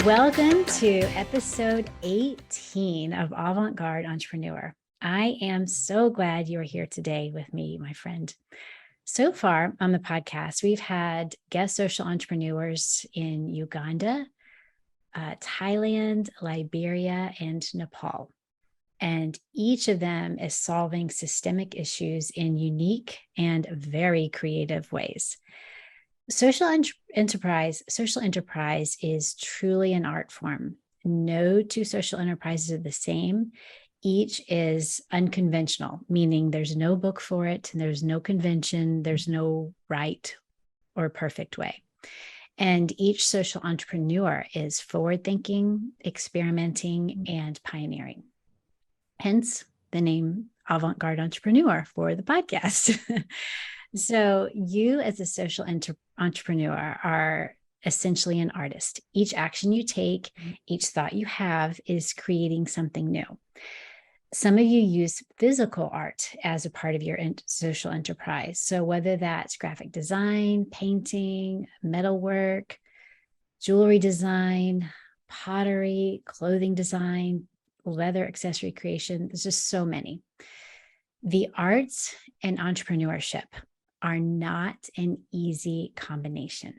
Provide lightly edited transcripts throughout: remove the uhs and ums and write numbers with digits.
Welcome to episode 18 of Avant-Garde Entrepreneur. I am so glad you're here today with me, my friend. So far on the podcast, we've had guest social entrepreneurs in Uganda, Thailand, Liberia, and Nepal. And each of them is solving systemic issues in unique and very creative ways. Social enterprise is truly an art form. No two social enterprises are the same. Each is unconventional, meaning there's no book for it, and there's no convention, there's no right or perfect way. And each social entrepreneur is forward-thinking, experimenting, and pioneering. Hence the name Avant-Garde Entrepreneur for the podcast. So you as a social entrepreneur are essentially an artist. Each action you take, each thought you have is creating something new. Some of you use physical art as a part of your social enterprise. So whether that's graphic design, painting, metalwork, jewelry design, pottery, clothing design, leather accessory creation, there's just so many. The arts and entrepreneurship are not an easy combination.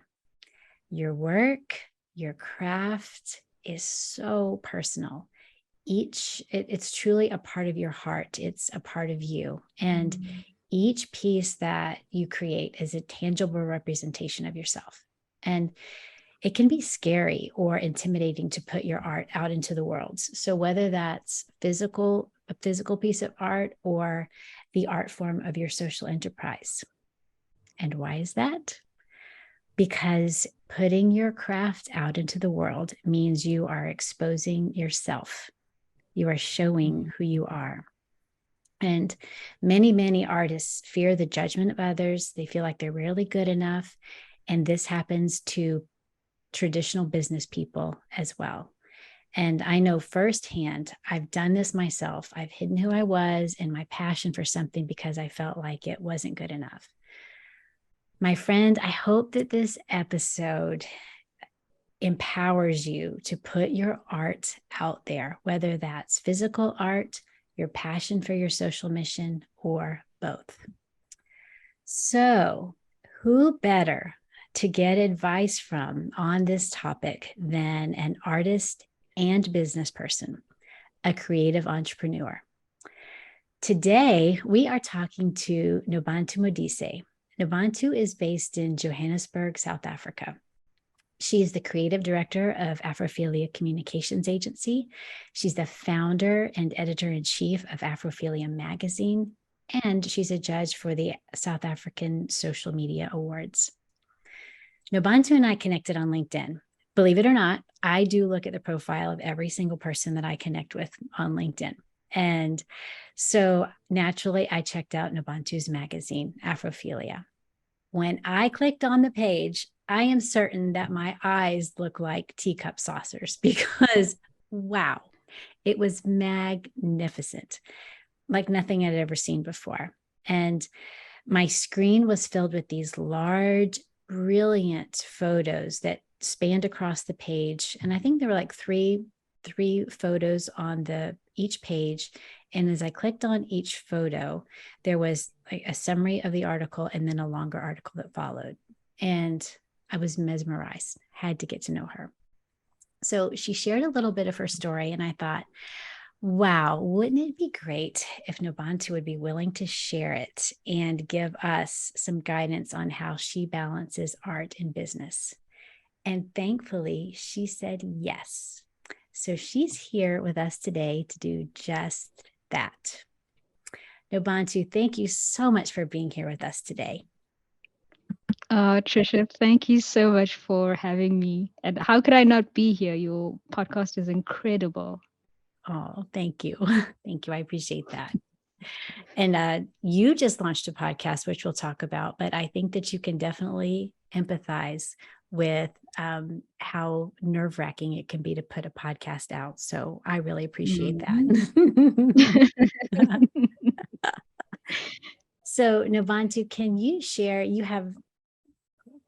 Your work, your craft is so personal. It's truly a part of your heart. It's a part of you. And each piece that you create is a tangible representation of yourself. And it can be scary or intimidating to put your art out into the world. So whether that's a physical piece of art or the art form of your social enterprise. And why is that? Because putting your craft out into the world means you are exposing yourself. You are showing who you are. And many, many artists fear the judgment of others. They feel like they're rarely good enough. And this happens to traditional business people as well. And I know firsthand, I've done this myself. I've hidden who I was and my passion for something because I felt like it wasn't good enough. My friend, I hope that this episode empowers you to put your art out there, whether that's physical art, your passion for your social mission, or both. So, who better to get advice from on this topic than an artist and business person, a creative entrepreneur? Today, we are talking to Nobantu Modise. Nobantu is based in Johannesburg, South Africa. She is the creative director of Afrophilia Communications agency. She's the founder and editor-in-chief of Afrophilia magazine, and she's a judge for the South African Social Media Awards. Nobantu and I connected on LinkedIn. Believe it or not, I do look at the profile of every single person that I connect with on LinkedIn. And so naturally, I checked out Nobantu's magazine, Afrophilia. When I clicked on the page, I am certain that my eyes look like teacup saucers because, wow, it was magnificent, like nothing I'd ever seen before. And my screen was filled with these large, brilliant photos that spanned across the page. And I think there were like three photos on each page. And as I clicked on each photo, there was like a summary of the article and then a longer article that followed. And I was mesmerized, had to get to know her. So she shared a little bit of her story, and I thought, wow, wouldn't it be great if Nobantu would be willing to share it and give us some guidance on how she balances art and business? And thankfully, she said yes. So she's here with us today to do just that. Nobantu, thank you so much for being here with us today. Trisha, thank you so much for having me. And how could I not be here? Your podcast is incredible. Oh, thank you. Thank you. I appreciate that. And you just launched a podcast, which we'll talk about, but I think that you can definitely empathize with how nerve-wracking it can be to put a podcast out. So I really appreciate that. So Nobantu, can you share, you have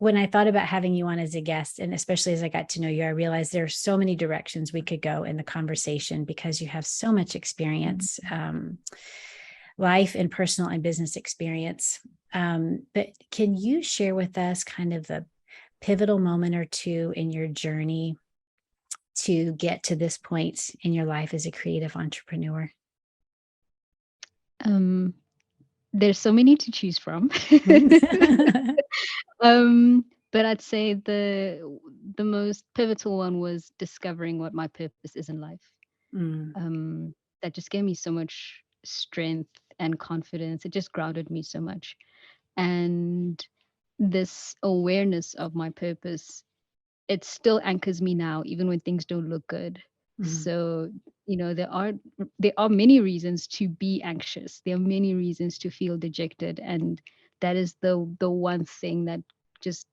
when I thought about having you on as a guest, and especially as I got to know you, I realized there are so many directions we could go in the conversation because you have so much experience, life and personal and business experience. But can you share with us kind of the pivotal moment or two in your journey to get to this point in your life as a creative entrepreneur? There's so many to choose from. But I'd say the most pivotal one was discovering what my purpose is in life. That just gave me so much strength and confidence. It just grounded me so much. And this awareness of my purpose, it still anchors me now, even when things don't look good. So, there are many reasons to be anxious. There are many reasons to feel dejected. And that is the one thing that just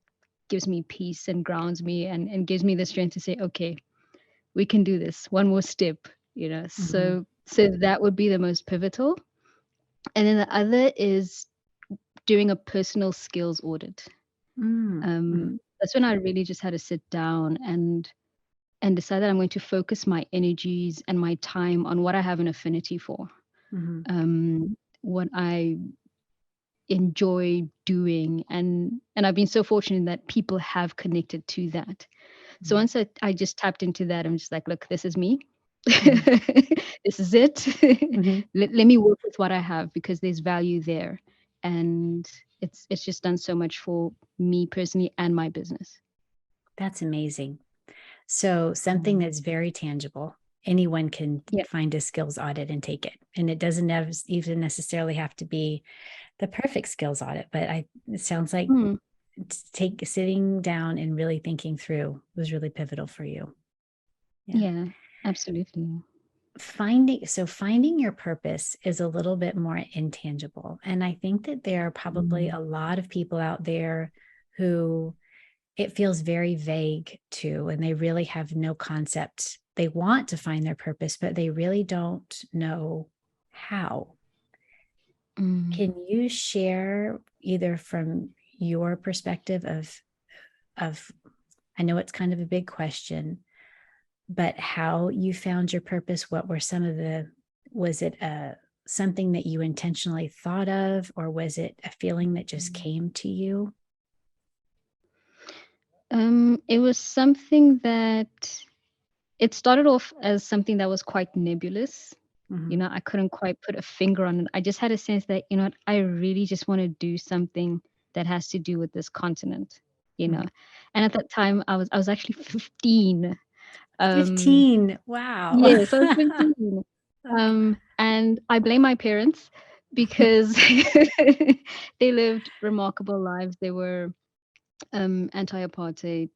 gives me peace and grounds me and gives me the strength to say, okay, we can do this. One more step. So that would be the most pivotal. And then the other is doing a personal skills audit. That's when I really just had to sit down and decide that I'm going to focus my energies and my time on what I have an affinity for, what I enjoy doing, and I've been so fortunate that people have connected to that. So once I just tapped into that, I'm just like, look, this is me. This is it. Let me work with what I have because there's value there, and it's just done so much for me personally and my business. That's amazing. So something that's very tangible. Anyone can find a skills audit and take it. And it doesn't even necessarily have to be the perfect skills audit, but it sounds like sitting down and really thinking through was really pivotal for you. Yeah, absolutely. Finding your purpose is a little bit more intangible. And I think that there are probably a lot of people out there who it feels very vague to, and they really have no concept. They want to find their purpose, but they really don't know how. Can you share either from your perspective of I know it's kind of a big question, but how you found your purpose? What were was it something that you intentionally thought of, or was it a feeling that just came to you? It was something that it started off as something that was quite nebulous. I couldn't quite put a finger on it. I just had a sense that, I really just want to do something that has to do with this continent. And at that time I was actually 15. 15. Wow. Yes, I was 15. And I blame my parents because they lived remarkable lives. They were anti-apartheid.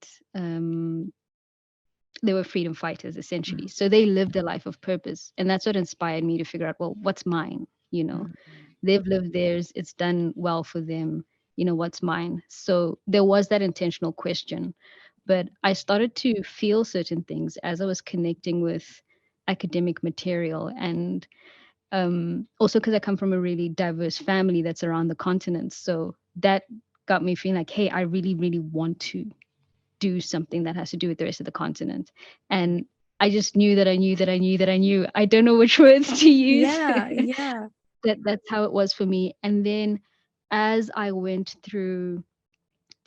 They were freedom fighters, essentially. So they lived a life of purpose. And that's what inspired me to figure out, well, what's mine? They've lived theirs. It's done well for them. What's mine? So there was that intentional question. But I started to feel certain things as I was connecting with academic material. And also because I come from a really diverse family that's around the continent. So that got me feeling like, hey, I really, really want to do something that has to do with the rest of the continent. And I just knew that I knew that I knew that I knew. I don't know which words to use. Yeah. That's how it was for me. And then as I went through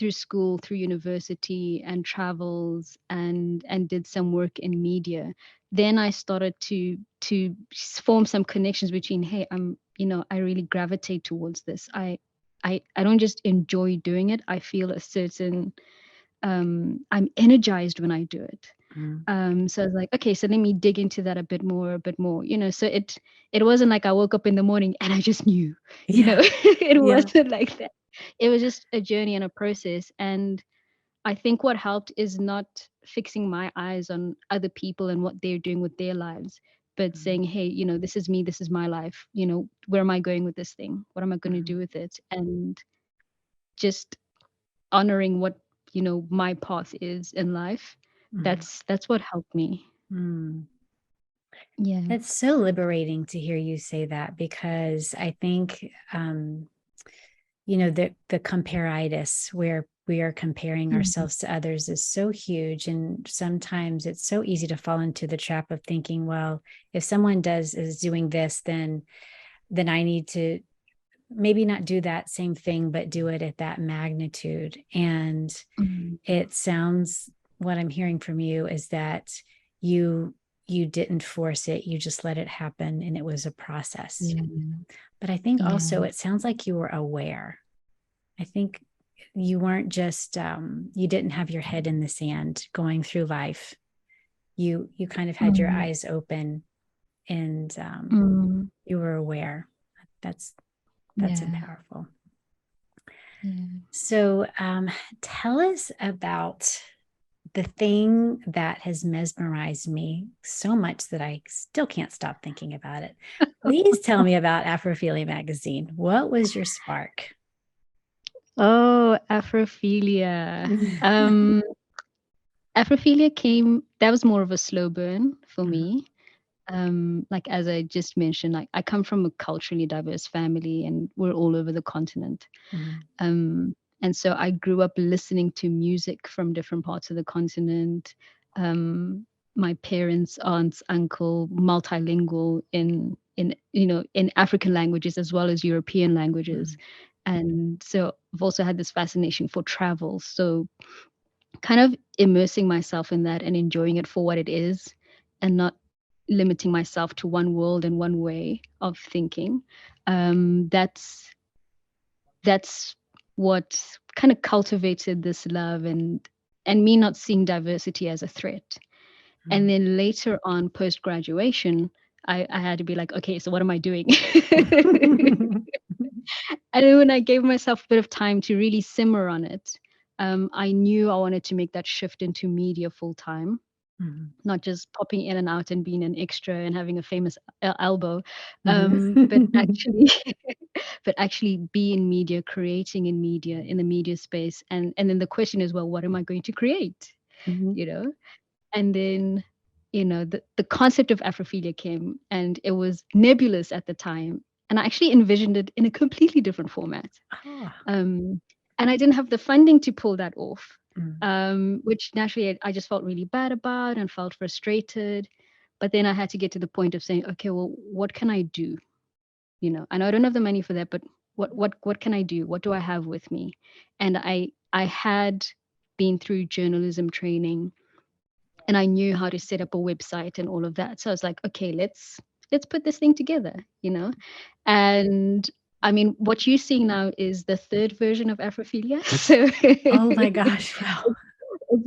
school, through university and travels and did some work in media, then I started to form some connections between, hey, I really gravitate towards this. I don't just enjoy doing it. I feel a certain I'm energized when I do it. So I was like, okay, so let me dig into that a bit more. So it wasn't like I woke up in the morning and I just knew, it wasn't like that. It was just a journey and a process. And I think what helped is not fixing my eyes on other people and what they're doing with their lives, but saying, hey, this is me, this is my life. Where am I going with this thing? What am I going to do with it? And just honoring what my path is in life. That's what helped me. Yeah, That's so liberating to hear you say that, because I think the comparitis, where we are comparing ourselves to others is so huge. And sometimes it's so easy to fall into the trap of thinking, well, if someone is doing this, then I need to maybe not do that same thing, but do it at that magnitude. And it sounds, what I'm hearing from you is that you didn't force it, you just let it happen, and it was a process. But I think also it sounds like you were aware. I think you weren't just you didn't have your head in the sand going through life. You kind of had your eyes open, and you were aware. That's powerful. So tell us about the thing that has mesmerized me so much that I still can't stop thinking about it. Please tell me about Afrophilia magazine. What was your spark? Oh, Afrophilia. Afrophilia came, that was more of a slow burn for me. Like as I just mentioned, like I come from a culturally diverse family and we're all over the continent. And so I grew up listening to music from different parts of the continent. My parents, aunts, uncle, multilingual in in African languages as well as European languages. And so I've also had this fascination for travel. So kind of immersing myself in that and enjoying it for what it is and not limiting myself to one world and one way of thinking. That's what kind of cultivated this love and me not seeing diversity as a threat. And then later on, post graduation, I had to be like, okay, so what am I doing? And then when I gave myself a bit of time to really simmer on it, I knew I wanted to make that shift into media full time. Not just popping in and out and being an extra and having a famous elbow, but actually, but actually be in media, creating in media, in the media space. And then the question is, well, what am I going to create? You know, and then the concept of Afrophilia came, and it was nebulous at the time, and I actually envisioned it in a completely different format. And I didn't have the funding to pull that off. Which naturally I just felt really bad about and felt frustrated. But then I had to get to the point of saying, okay, well, what can I do? I know I don't have the money for that, but what can I do? What do I have with me? And I had been through journalism training, and I knew how to set up a website and all of that. So I was like, okay, let's put this thing together, And I mean, what you're seeing now is the third version of Afrophilia. So oh my gosh, wow.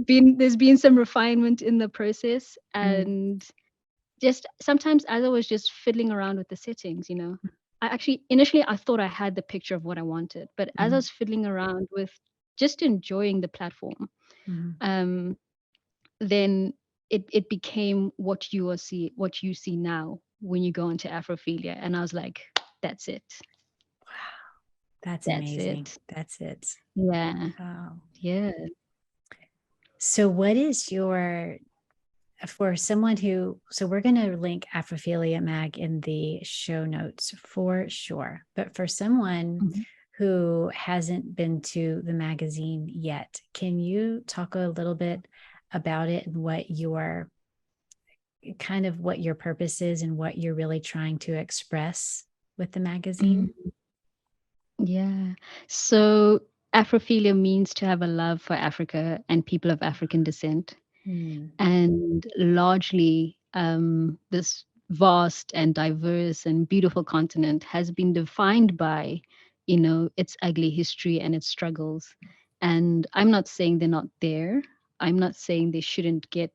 There's been some refinement in the process, and just sometimes as I was just fiddling around with the settings, I actually initially I thought I had the picture of what I wanted, but as I was fiddling around with just enjoying the platform, then it became what you see now when you go into Afrophilia, and I was like, that's it. Wow, that's amazing. That's it. Yeah. Wow. Yeah. So what is for someone so we're going to link Afrophilia Mag in the show notes for sure. But for someone who hasn't been to the magazine yet, can you talk a little bit about it and what your purpose is and what you're really trying to express with the magazine? Yeah. So Afrophilia means to have a love for Africa and people of African descent. And largely, this vast and diverse and beautiful continent has been defined by, its ugly history and its struggles. And I'm not saying they're not there. I'm not saying they shouldn't get,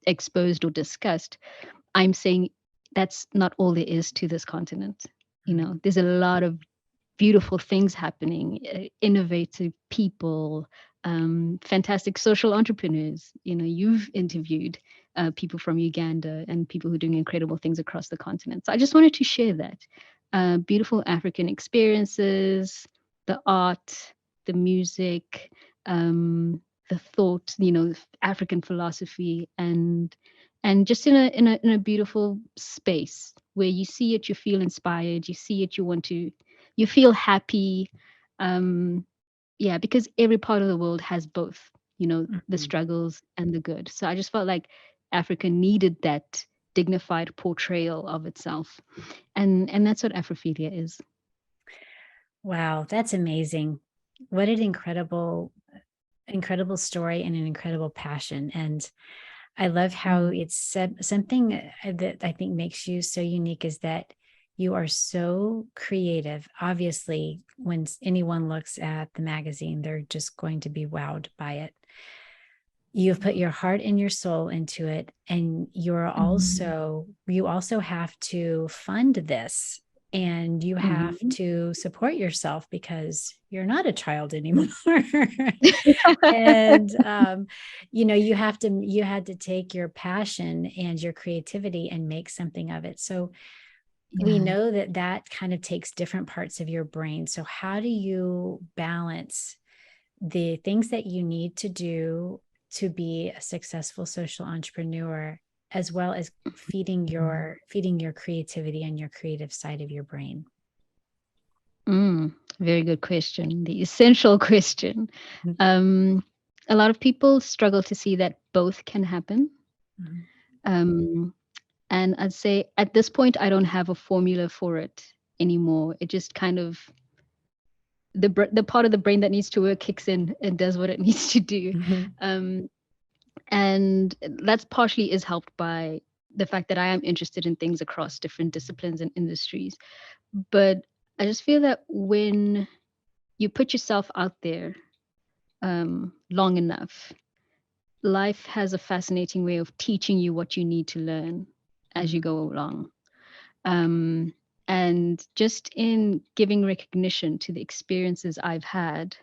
exposed or discussed. I'm saying that's not all there is to this continent. There's a lot of beautiful things happening, innovative people, fantastic social entrepreneurs. You've interviewed people from Uganda and people who are doing incredible things across the continent. So I just wanted to share that. Beautiful African experiences, the art, the music, the thought, African philosophy, and just in a beautiful space where you see it, you feel inspired, you see it, you feel happy, yeah, because every part of the world has both, the Mhm. struggles and the good. So I just felt like Africa needed that dignified portrayal of itself. And that's what Afrophilia is. Wow, that's amazing. What an incredible story and an incredible passion. And I love how Mm. it's said something that I think makes you so unique is that you are so creative. Obviously, when anyone looks at the magazine, they're just going to be wowed by it. You've put your heart and your soul into it, and Mhm. you also have to fund this, and you have Mhm. to support yourself because you're not a child anymore. And you had to take your passion and your creativity and make something of it. So we Yeah. know that that kind of takes different parts of your brain. So how do you balance the things that you need to do to be a successful social entrepreneur, as well as Mhm. feeding your creativity and your creative side of your brain? Very good question. The essential question. Um, a lot of people struggle to see that both can happen. Mhm. Um, and I'd say at this point, I don't have a formula for it anymore. It just kind of the part of the brain that needs to work kicks in and does what it needs to do. Mhm. Um, and that's partially is helped by the fact that I am interested in things across different disciplines and industries. But I just feel that when you put yourself out there long enough, life has a fascinating way of teaching you what you need to learn as you Mhm. go along. Um, and just in giving recognition to the experiences I've had,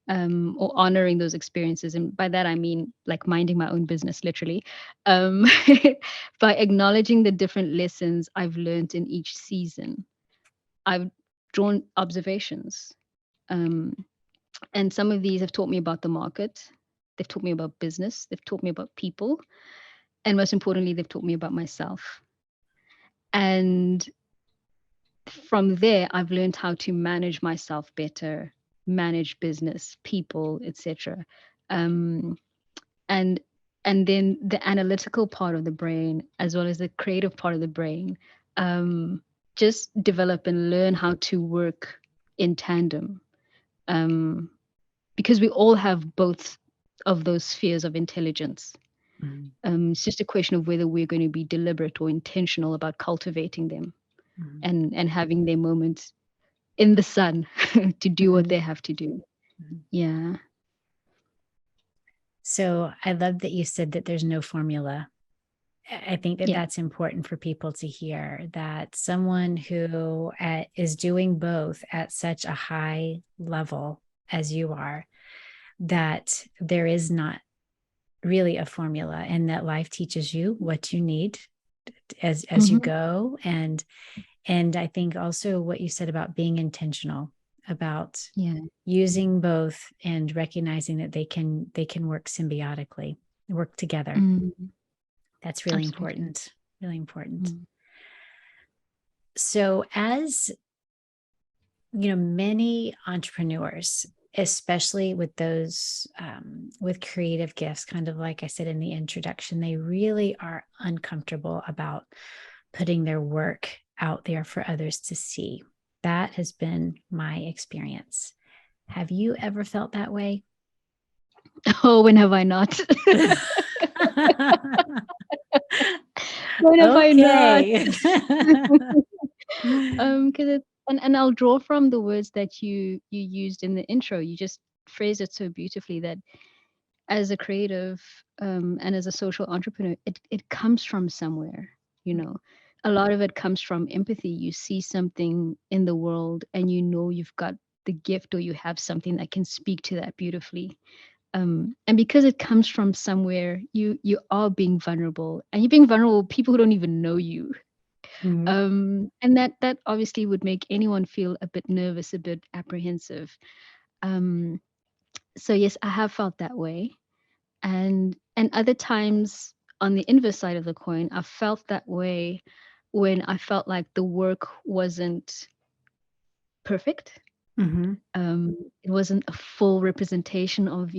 or honoring those experiences, and by that I mean like minding my own business, literally, um, by acknowledging the different lessons I've learned in each season, I've drawn observations. Um, And some of these have taught me about the market. They've taught me about business. They've taught me about people. And most importantly, they've taught me about myself. And from there, I've learned how to manage myself better, manage business, people, etc. Um, and and then the analytical part of the brain, as well as the creative part of the brain, um, just develop and learn how to work in tandem. Um, because we all have both of those spheres of intelligence. Mhm. It's just a question of whether we're going to be deliberate or intentional about cultivating them Mhm. and having their moments in the sun to do what Mhm. they have to do. Mhm. Yeah. So I love that you said that there's no formula. I think that Yeah. that's important for people to hear, that someone who is doing both at such a high level as you are, that there is not really a formula, and that life teaches you what you need as you Hmm. go. And I think also what you said about being intentional about Yeah. using both and recognizing that they can work symbiotically, work together. Mm, That's really absolutely. important, really important. Mm. So as many entrepreneurs, especially with those with creative gifts, kind of like I said in the introduction, they really are uncomfortable about putting their work out there for others to see. That has been my experience. Have you ever felt that way? Oh, when have I not? When have I not? Okay. Because it's and I'll draw from the words that you used in the intro. You just phrased it so beautifully that as a creative, and as a social entrepreneur, it comes from somewhere, you know. A lot of it comes from empathy. You see something in the world and you know you've got the gift or you have something that can speak to that beautifully. And because it comes from somewhere, you are being vulnerable, and you're being vulnerable with people who don't even know you. Mhm. And that obviously would make anyone feel a bit nervous, a bit apprehensive. Um, so yes, I have felt that way. And other times on the inverse side of the coin, I felt that way when I felt like the work wasn't perfect. It wasn't a full representation of,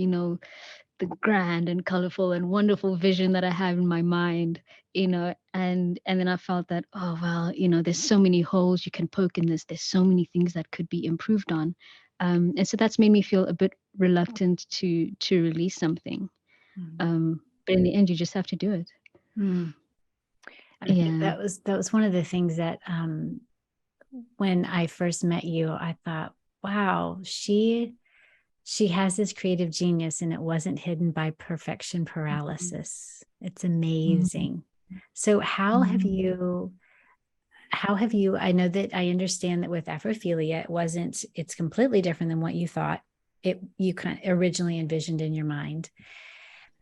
the grand and colorful and wonderful vision that I have in my mind, and then I felt that, oh well, there's so many holes you can poke in this. There's so many things that could be improved on, and so that's made me feel a bit reluctant to release something. But in the end, you just have to do it. I think that was one of the things that when I first met you, I thought, wow, she has this creative genius, and it wasn't hidden by perfection paralysis. It's amazing. So how have you, I know that I understand that with Afrophilia, it's completely different than what you thought you kind of originally envisioned in your mind.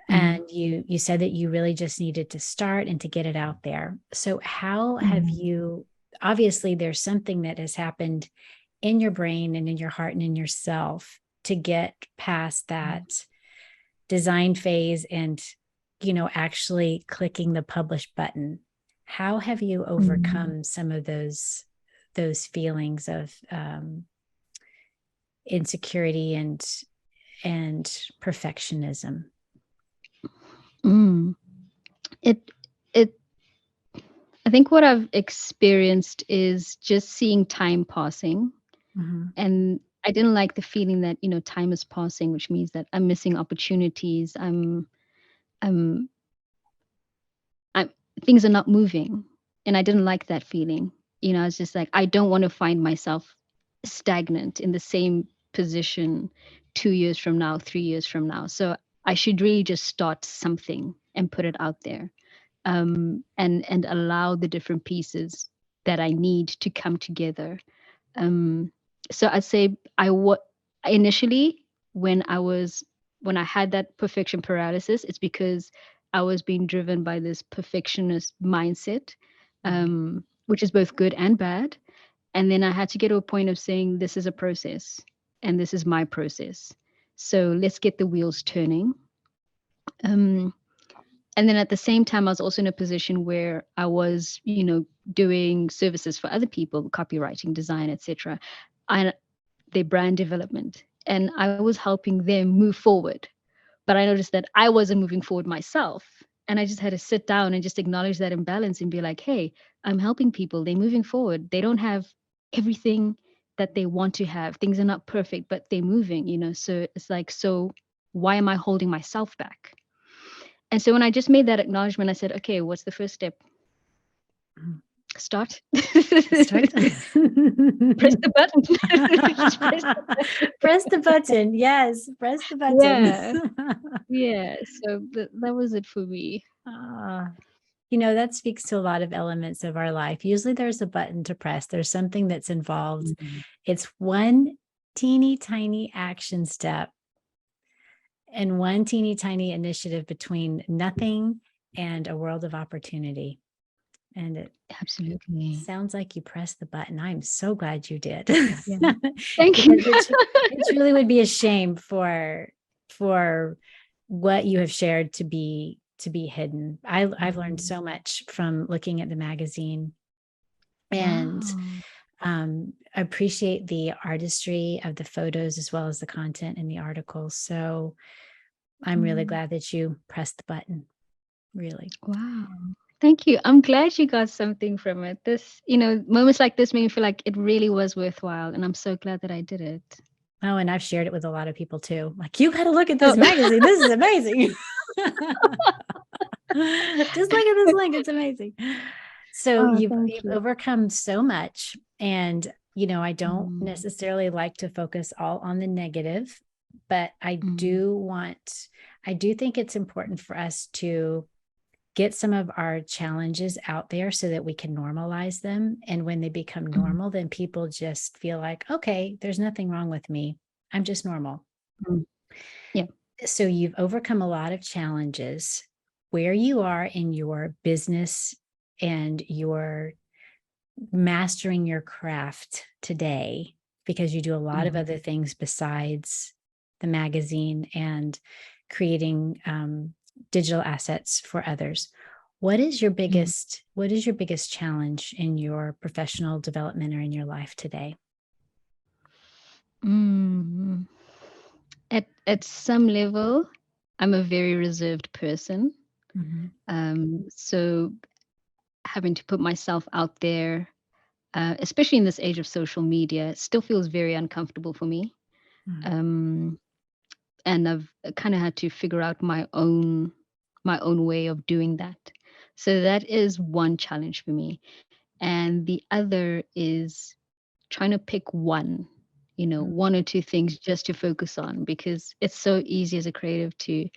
And you said that you really just needed to start and to get it out there. So how have you, obviously there's something that has happened in your brain and in your heart and in yourself to get past that design phase and, actually clicking the publish button. How have you overcome some of those feelings of insecurity and perfectionism? It I think what I've experienced is just seeing time passing. And I didn't like the feeling that, time is passing, which means that I'm missing opportunities. I'm things are not moving. And I didn't like that feeling. It's just like, I don't want to find myself stagnant in the same position 2 years from now, 3 years from now. So I should really just start something and put it out there, and allow the different pieces that I need to come together. So I'd say initially when I had that perfection paralysis, it's because I was being driven by this perfectionist mindset, which is both good and bad. And then I had to get to a point of saying, this is a process and this is my process. So let's get the wheels turning. And then at the same time, I was also in a position where I was, doing services for other people, copywriting, design, etc., and their brand development. And I was helping them move forward. But I noticed that I wasn't moving forward myself. And I just had to sit down and just acknowledge that imbalance and be like, hey, I'm helping people. They're moving forward. They don't have everything that they want to have. Things are not perfect, but they're moving. So it's like, so why am I holding myself back? And so when I just made that acknowledgement, I said, okay, what's the first step? Start. Press the button. Press the button. Yes, press the button. Yeah. So that was it for me. That speaks to a lot of elements of our life. Usually there's a button to press. There's something that's involved. It's one teeny tiny action step and one teeny tiny initiative between nothing and a world of opportunity. And it absolutely sounds like you pressed the button. I'm so glad you did. Yeah. Thank you. It really would be a shame for what you have shared to be hidden. I've learned so much from looking at the magazine, and I appreciate the artistry of the photos as well as the content in the articles. So I'm really glad that you pressed the button. Really. Wow. Thank you. I'm glad you got something from it. This, moments like this make me feel like it really was worthwhile. And I'm so glad that I did it. Oh, and I've shared it with a lot of people too. Like, you got to look at this magazine. This is amazing. Just look at this link. It's amazing. So you've overcome so much. And, I don't necessarily like to focus all on the negative, but I do think it's important for us to get some of our challenges out there so that we can normalize them. And when they become normal, then people just feel like, okay, there's nothing wrong with me. I'm just normal. Yeah. So you've overcome a lot of challenges. Where you are in your business and your mastering your craft today, because you do a lot of other things besides the magazine and creating digital assets for others. What is your biggest challenge in your professional development or in your life today? Mm. At some level, I'm a very reserved person. Mm-hmm. So having to put myself out there, especially in this age of social media, still feels very uncomfortable for me. Um, and I've kind of had to figure out my own way of doing that. So that is one challenge for me. And the other is trying to pick one or two things just to focus on, because it's so easy as a creative to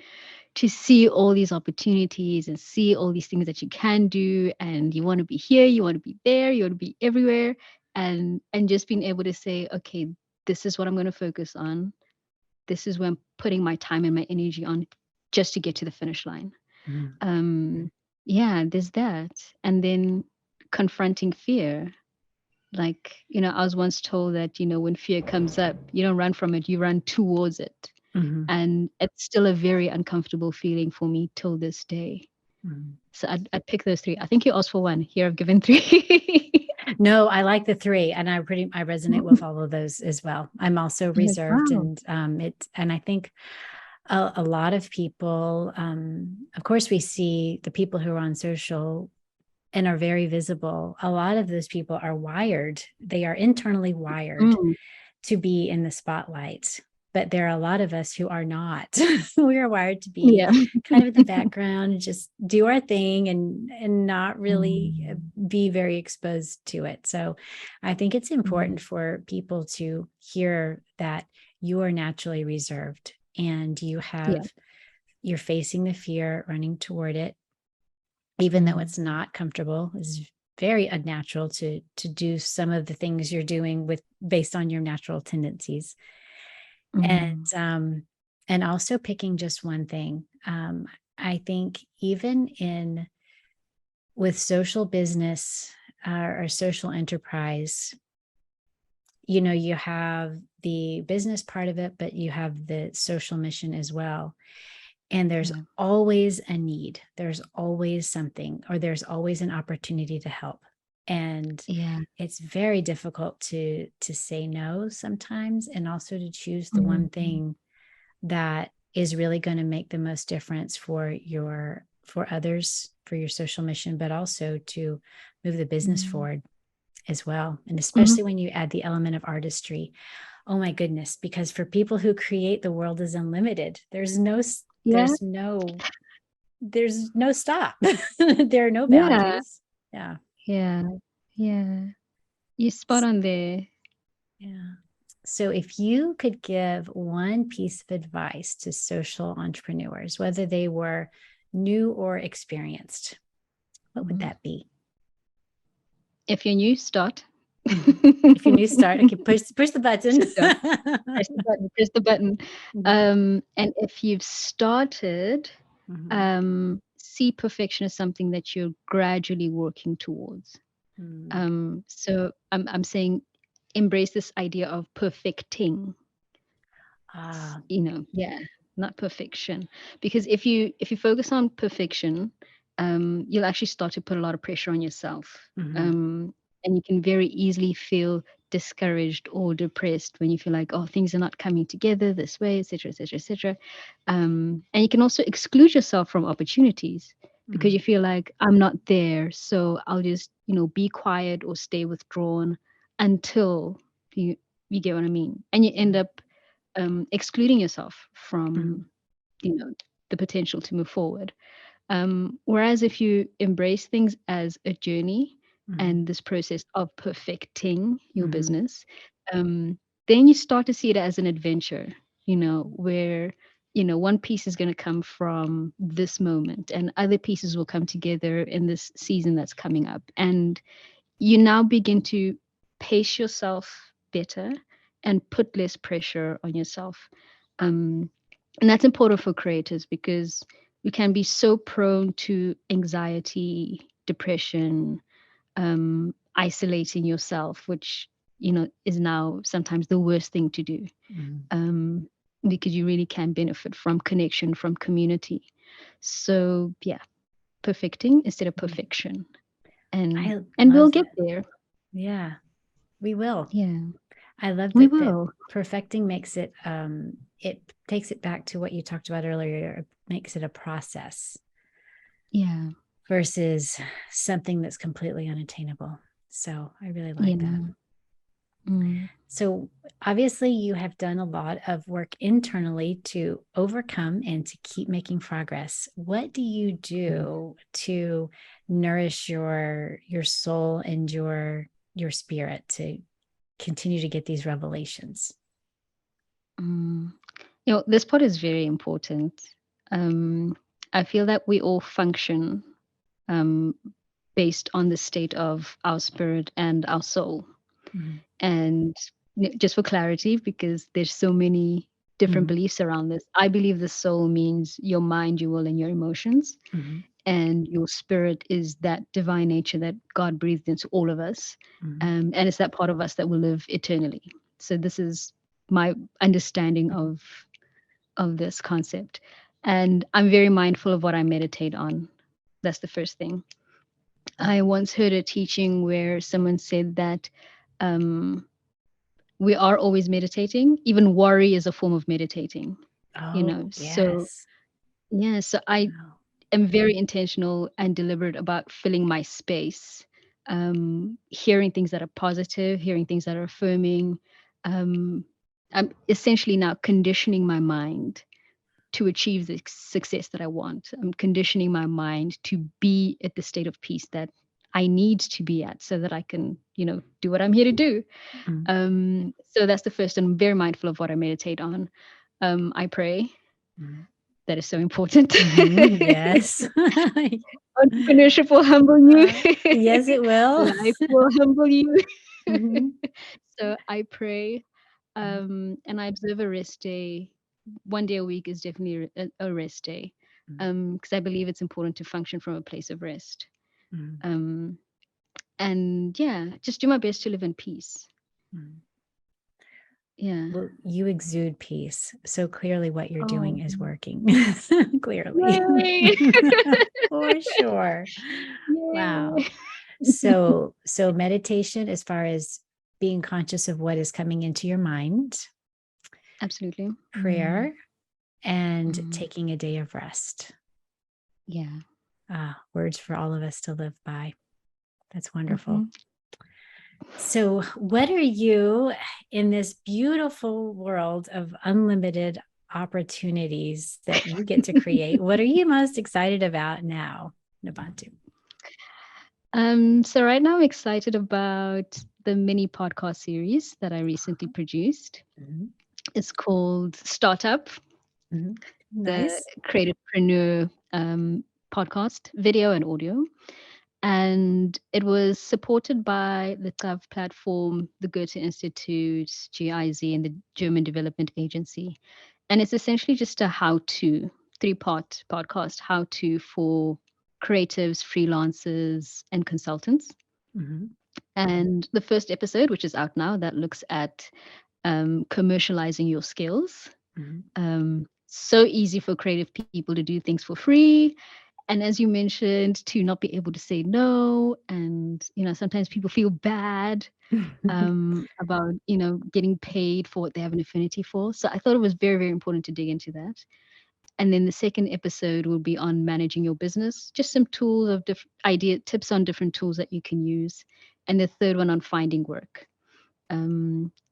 see all these opportunities and see all these things that you can do, and you want to be here, you want to be there, you want to be everywhere, and just being able to say, okay, this is what I'm going to focus on, this is where I'm putting my time and my energy on, just to get to the finish line. Mm-hmm. Yeah, there's that. And then confronting fear. Like, I was once told that, when fear comes up, you don't run from it, you run towards it. Mm-hmm. And it's still a very uncomfortable feeling for me till this day. Mm-hmm. So I'd pick those three. I think you asked for one. Here I've given three. No, I like the three, and I resonate with all of those as well. I'm also reserved, Wow. and I think a lot of people, of course, we see the people who are on social and are very visible. A lot of those people are wired; they are internally wired Mm, to be in the spotlight. But there are a lot of us who are not. We are wired to be yeah. kind of in the background and just do our thing and not really Mm, be very exposed to it. So I think it's important mm, for people to hear that you are naturally reserved and yeah. you're facing the fear, running toward it, even though Mm, it's not comfortable. It's very unnatural to do some of the things you're doing with based on your natural tendencies. And mm, and also picking just one thing. I think even in with social business or social enterprise, you have the business part of it, but you have the social mission as well. And there's yeah. always a need, there's always something, or there's always an opportunity to help. And Yeah. it's very difficult to say no sometimes, and also to choose the Mm, one thing that is really going to make the most difference for others, for your social mission, but also to move the business mm, forward as well. And mhm. especially when you add the element of artistry. Oh my goodness, because for people who create, the world is unlimited. Yeah. There's no there's no stop. There are no Yeah. boundaries. Yeah. Yeah. Yeah. You spot on there. Yeah. So if you could give one piece of advice to social entrepreneurs, whether they were new or experienced, what would Mhm. that be? If you're new, start. Mhm. If you're new, start. Okay, push the button. Start. Press the button, press the button. Mhm. And if you've started, Mhm. see perfection as something that you're gradually working towards. Mhm. So I'm saying embrace this idea of perfecting, Ah. yeah, not perfection. Because if you focus on perfection, you'll actually start to put a lot of pressure on yourself. Mhm. And you can very easily feel discouraged or depressed when you feel like, oh, things are not coming together this way, etc., etc., etc. And you can also exclude yourself from opportunities because Mhm. you feel like I'm not there, so I'll just be quiet or stay withdrawn until you get what I mean, and you end up excluding yourself Mhm. from you know the potential to move forward. Whereas if you embrace things as a journey Mhm. and this process of perfecting your Mhm. business, um, then you start to see it as an adventure, where one piece is going to come from this moment and other pieces will come together in this season that's coming up, and you now begin to pace yourself better and put less pressure on yourself. Um, and that's important for creators because we can be so prone to anxiety, depression, isolating yourself, which, is now sometimes the worst thing to do, Mhm. um, because you really can benefit from connection, from community. So, yeah, perfecting instead of Mhm. perfection. And I and we'll love get that. there. Yeah, we will. Yeah. I love We that will. perfecting makes it takes it back to what you talked about earlier. It makes it a process. Yeah. Versus something that's completely unattainable. So I really like that. Yeah. Mm. So obviously, you have done a lot of work internally to overcome and to keep making progress. What do you do to nourish your soul and your spirit to continue to get these revelations? Mm. This part is very important. Um, I feel that we all function um, based on the state of our spirit and our soul. Mm-hmm. And just for clarity, because there's so many different Mm-hmm. beliefs around this, I believe the soul means your mind, your will, and your emotions. Mm-hmm. And your spirit is that divine nature that God breathed into all of us. Mm-hmm. And it's that part of us that will live eternally. So this is my understanding of this concept. And I'm very mindful of what I meditate on. That's the first thing. I once heard a teaching where someone said that um, we are always meditating. Even worry is a form of meditating, Oh, So, yes. yeah, so I Wow. am very intentional and deliberate about filling my space, hearing things that are positive, hearing things that are affirming. Um, I'm essentially now conditioning my mind to achieve the success that I want. I'm conditioning my mind to be at the state of peace that I need to be at so that I can, do what I'm here to do. Mm-hmm. So that's the first, and I'm very mindful of what I meditate on. I pray. Mm-hmm. That is so important. Mm-hmm. Yes. Entrepreneurship will humble you. Yes, it will. Life will humble you. Mm-hmm. So I pray, and I observe a rest day. One day a week is definitely a rest day, because I believe it's important to function from a place of rest. Mm-hmm. Um, and yeah, just do my best to live in peace. Mm-hmm. Yeah. Well, you exude peace. So clearly what you're doing Oh, is working. Clearly. yay! For sure. Wow. Yay! So meditation as far as being conscious of what is coming into your mind, Absolutely. prayer, and Mm. taking a day of rest. Yeah. Words for all of us to live by. That's wonderful. Mhm. So, what are you in this beautiful world of unlimited opportunities that you get to create? What are you most excited about now, Nobantu? So right now I'm excited about the mini podcast series that I recently produced. Mhm. It's called Startup, Mhm. the Nice. creativepreneur podcast, video and audio. And it was supported by the Gov platform, the Goethe Institute, GIZ, and the German Development Agency. And it's essentially just a how-to, three-part podcast, how-to for creatives, freelancers, and consultants. Mhm. And the first episode, which is out now, that looks at commercializing your skills. Mhm. So easy for creative people to do things for free. And as you mentioned, to not be able to say no. And, sometimes people feel bad about, getting paid for what they have an affinity for. So I thought it was very, very important to dig into that. And then the second episode will be on managing your business, just some tools of different tips on different tools that you can use. And the third one on finding work.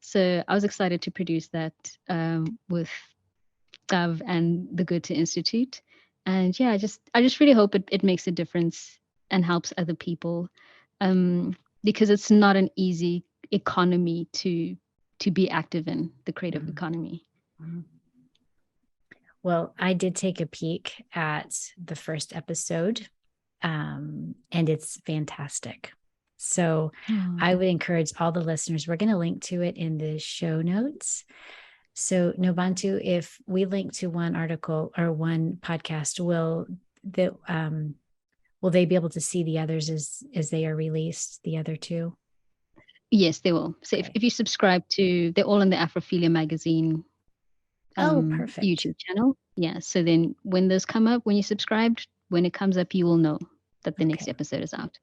So I was excited to produce that with Gav and the Goethe Institute. And yeah, I just really hope it makes a difference and helps other people. Because it's not an easy economy to be active in, the creative Mhm. economy. Mhm. Well, I did take a peek at the first episode, and it's fantastic. So Oh, I would encourage all the listeners, we're going to link to it in the show notes. So, Nobantu, if we link to one article or one podcast, will they be able to see the others as they are released, the other two? yes, they will. So if, Okay. if you subscribe to, they're all in the Afrophilia magazine Oh, perfect. YouTube channel. Yeah. So then when those come up, when you subscribed, when it comes up, you will know that the next Okay. episode is out.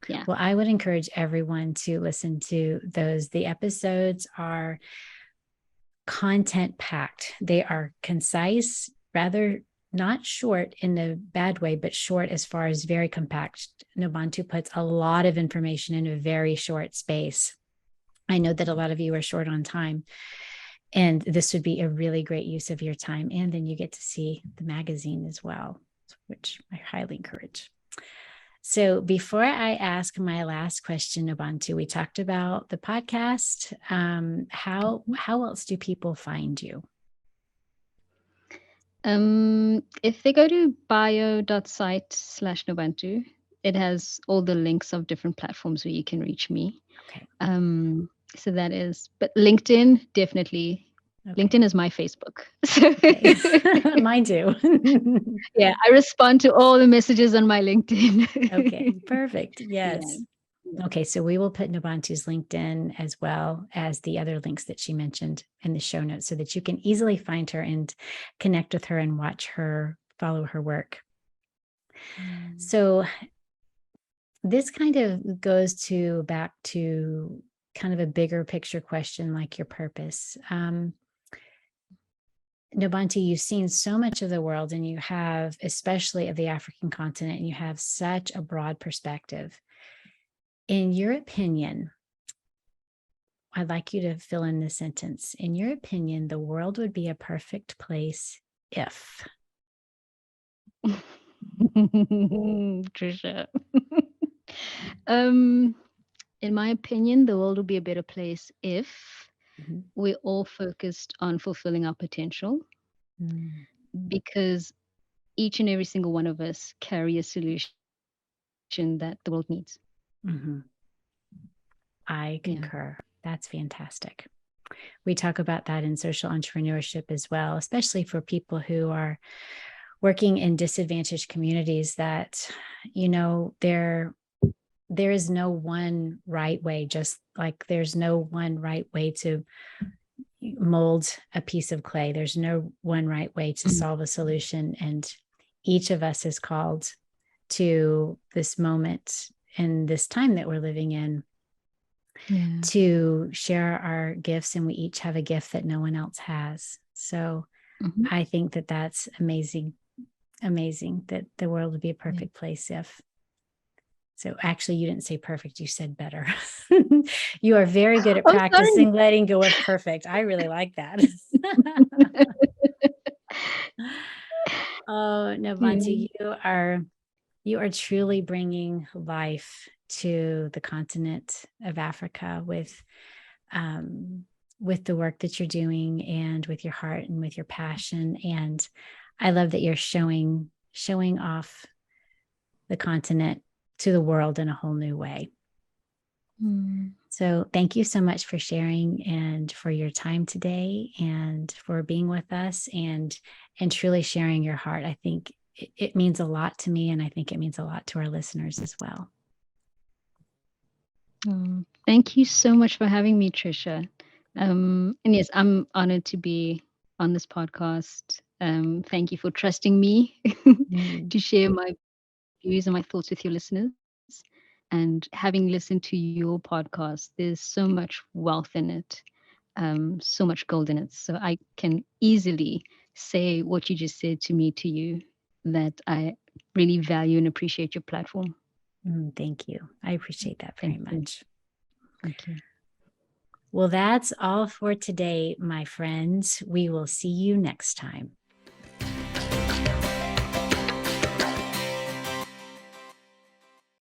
Yeah. Well, I would encourage everyone to listen to those. The episodes are content packed. They are concise, rather not short in a bad way, but short as far as very compact. Nobantu puts a lot of information in a very short space. I know that a lot of you are short on time, and this would be a really great use of your time. And then you get to see the magazine as well, which I highly encourage. So before I ask my last question, Nobantu, we talked about the podcast. How else do people find you? If they go to bio.site/Nobantu, it has all the links of different platforms where you can reach me. Okay. So that is, but LinkedIn, definitely. Okay. LinkedIn is my Facebook. Okay. Mine too. Yeah, I respond to all the messages on my LinkedIn. Okay, perfect. Yes. Yeah. Okay, so we will put Nobantu's LinkedIn as well as the other links that she mentioned in the show notes so that you can easily find her and connect with her and watch her, follow her work. So this kind of goes back to kind of a bigger picture question, like your purpose. Nobantu, you've seen so much of the world, and you have, especially of the African continent, and you have such a broad perspective. In your opinion, I'd like you to fill in this sentence. In your opinion, the world would be a perfect place if. Trisha. In my opinion, the world would be a better place if we're all focused on fulfilling our potential, because each and every single one of us carry a solution that the world needs. I concur. That's fantastic. We talk about that in social entrepreneurship as well, especially for people who are working in disadvantaged communities, that, there is no one right way, just like there's no one right way to mold a piece of clay. There's no one right way to solve a solution. And each of us is called to this moment and this time that we're living in to share our gifts. And we each have a gift that no one else has. So I think that that's amazing that the world would be a perfect place if. So actually, you didn't say perfect, you said better. You are very good at practicing letting go of perfect. I really like that. Oh, Nobantu, you are truly bringing life to the continent of Africa with the work that you're doing, and with your heart and with your passion. And I love that you're showing off the continent to the world in a whole new way. So thank you so much for sharing, and for your time today, and for being with us, and truly sharing your heart. I think it means a lot to me, and I think it means a lot to our listeners as well. Thank you so much for having me, Trisha. And yes, I'm honored to be on this podcast. Thank you for trusting me to share my views and my thoughts with your listeners. And having listened to your podcast, there's so much wealth in it, so much gold in it. So I can easily say what you just said to me, to you, that I really value and appreciate your platform. Thank you. I appreciate that very much. Thank you. Well, that's all for today, my friends. We will see you next time.